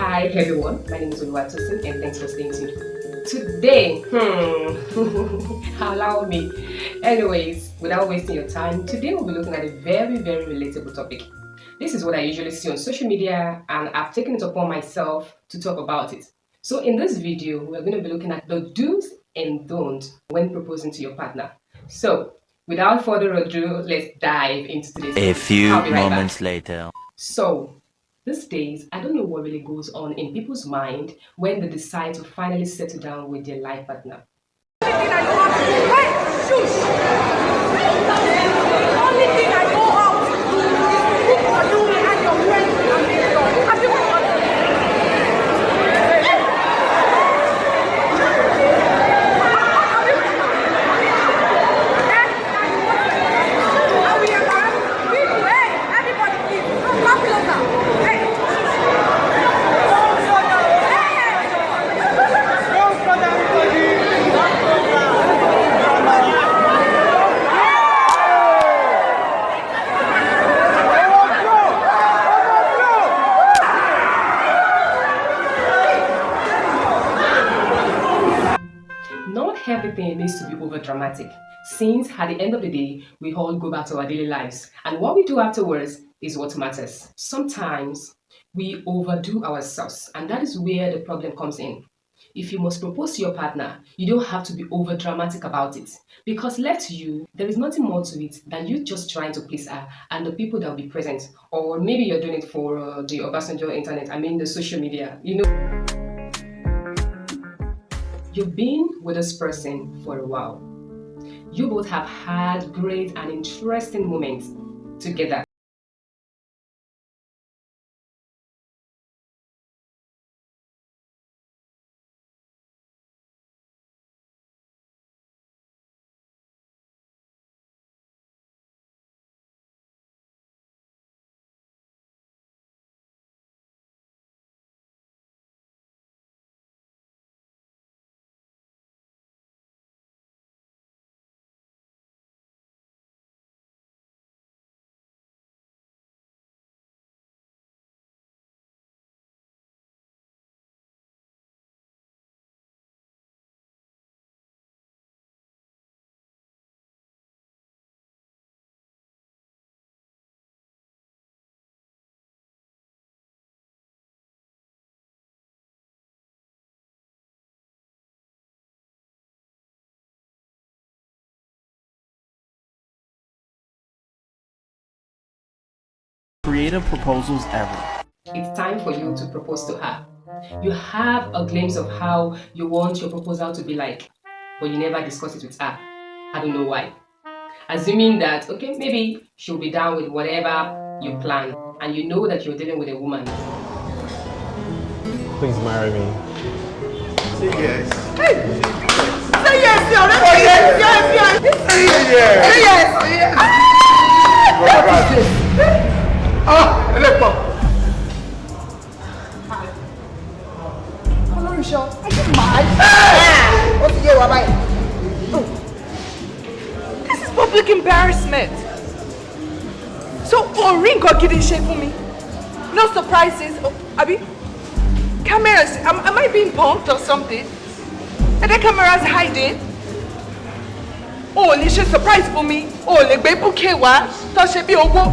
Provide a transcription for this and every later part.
Hi everyone, my name is Oluwatosin and thanks for staying tuned. Today, allow me. Anyways, without wasting your time, today we'll be looking at a very relatable topic. This is what I usually see on social media and I've taken it upon myself to talk about it. So in this video, we're going to be looking at the do's and don'ts when proposing to your partner. So without further ado, let's dive into today's A topic. few I'll be right moments back. later. So, these days, I don't know what really goes on in people's mind when they decide to finally settle down with their life partner. Hey, shush! The only thing I know how to do is cook for you and your friends and your dog. Have you got Not everything needs to be over dramatic, since at the end of the day, we all go back to our daily lives, and what we do afterwards is what matters. Sometimes we overdo ourselves, and that is where the problem comes in. If you must propose to your partner, you don't have to be over dramatic about it. Because left to you, there is nothing more to it than you just trying to please her and the people that will be present. Or maybe you're doing it for the Obasanjo internet, the social media. You've been with this person for a while. You both have had great and interesting moments together. Creative proposals ever. It's time for you to propose to her. You have a glimpse of how you want your proposal to be like, but you never discuss it with her. I don't know why. Assuming that, okay, maybe she'll be down with whatever you plan, and you know that you're dealing with a woman. Please marry me. Say yes. Say yes, yo. Let's say yes. Say yes. Say yes. What is this? Elepo. Olóríṣọ́, are you mad? Ó ti yé wa báyìí. This is public embarrassment. So, ring nǹkan gidi ṣe fún mi. No surprises. Abi, cameras. Am I being punked or something? Are the cameras hiding? Lè ṣe surprise fún mi. Lè gbé bouquet wá tó ṣe bí owó.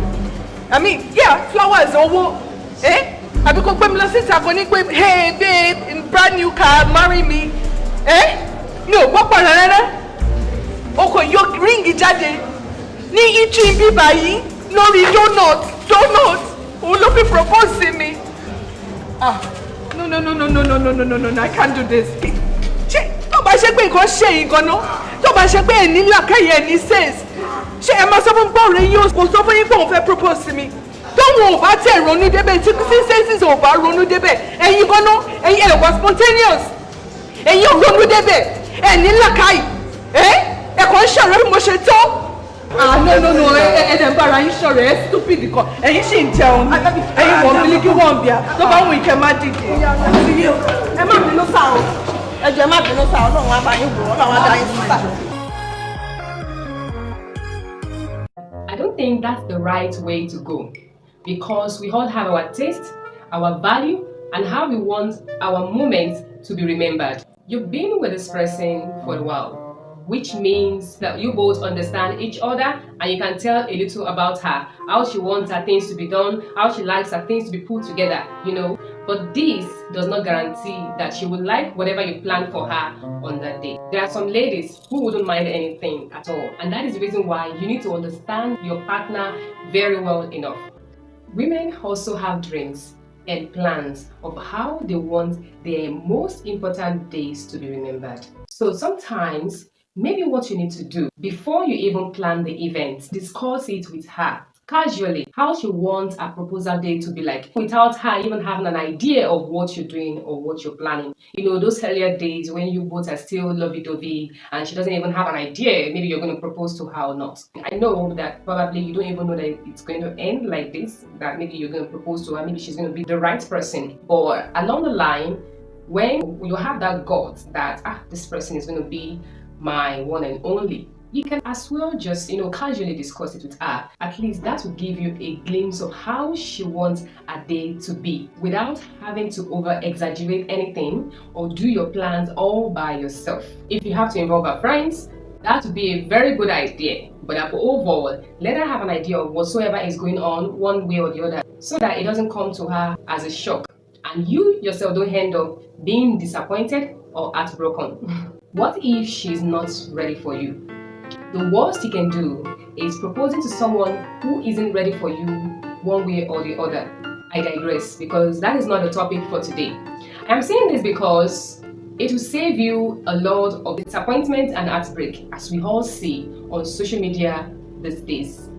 Yeah, flowers owó. Àbí kò gbé mi lọ síta kò ní pé, hey babe, in brand new car, marry me. Mi ò gbọ́ pọ̀ rárá. O kò yọ ríǹgì jáde ní ìtú ibi báyìí lórí donut. Òun ló fi propose sí mi. No, I can't do this. Ṣé tó bá ṣe pé nǹkan ṣe yìí gan-an? Tó bá ṣe pé ẹ̀ ní làkàyè ẹ̀ ní sense? Ṣé ẹ máa sọ fún gbọ́ rẹ̀ yín kò sọ fún yín pé òun fẹ́ propose sí mi? Tóun ò bá tẹ̀ ronú débẹ̀ tí senses ò bá ronú débẹ̀ ẹ̀yin gan-an ẹ̀yin ẹ̀ wá spontaneous ẹ̀yin ò ronú débẹ̀ ẹ̀ ní làkàyè ẹ̀ kàn ń ṣọ̀rọ̀ bí mo ṣe tó. No, ẹ̀dẹ̀ bára yín ṣọ̀rọ̀ ẹ̀ stupid kan ẹ̀yin sì ń jẹun ẹ̀yin wọ̀n bílíkì wọ̀n bíà tó bá wù ìkẹ́ má dìde. Ẹ má bínú sáà o ẹ jọ̀ọ́ ẹ má bínú sáà Ọlọ́run á bá yín wò Ọlọ́run á dá yín síta. I don't think that's the right way to go because we all have our taste, our value, and how we want our moments to be remembered. You've been with this person for a while, which means that you both understand each other and you can tell a little about her, how she wants her things to be done, how she likes her things to be put together, But this does not guarantee that she would like whatever you plan for her on that day. There are some ladies who wouldn't mind anything at all, and that is the reason why you need to understand your partner very well enough. Women also have dreams and plans of how they want their most important days to be remembered. So sometimes, maybe what you need to do before you even plan the event, discuss it with her casually, how she wants a proposal day to be like, without her even having an idea of what you're doing or what you're planning. Those earlier days when you both are still lovey-dovey and she doesn't even have an idea, maybe you're going to propose to her or not. I know that probably you don't even know that it's going to end like this, that maybe you're going to propose to her, maybe she's going to be the right person. But along the line, when you have that gut that, this person is going to be my one and only, you can as well just, casually discuss it with her. At least that will give you a glimpse of how she wants a day to be without having to over-exaggerate anything or do your plans all by yourself. If you have to involve her friends, that would be a very good idea. But overall, let her have an idea of whatsoever is going on one way or the other so that it doesn't come to her as a shock and you yourself don't end up being disappointed or heartbroken. What if she's not ready for you? The worst you can do is proposing to someone who isn't ready for you one way or the other. I digress because that is not the topic for today. I'm saying this because it will save you a lot of disappointment and heartbreak, as we all see on social media these days.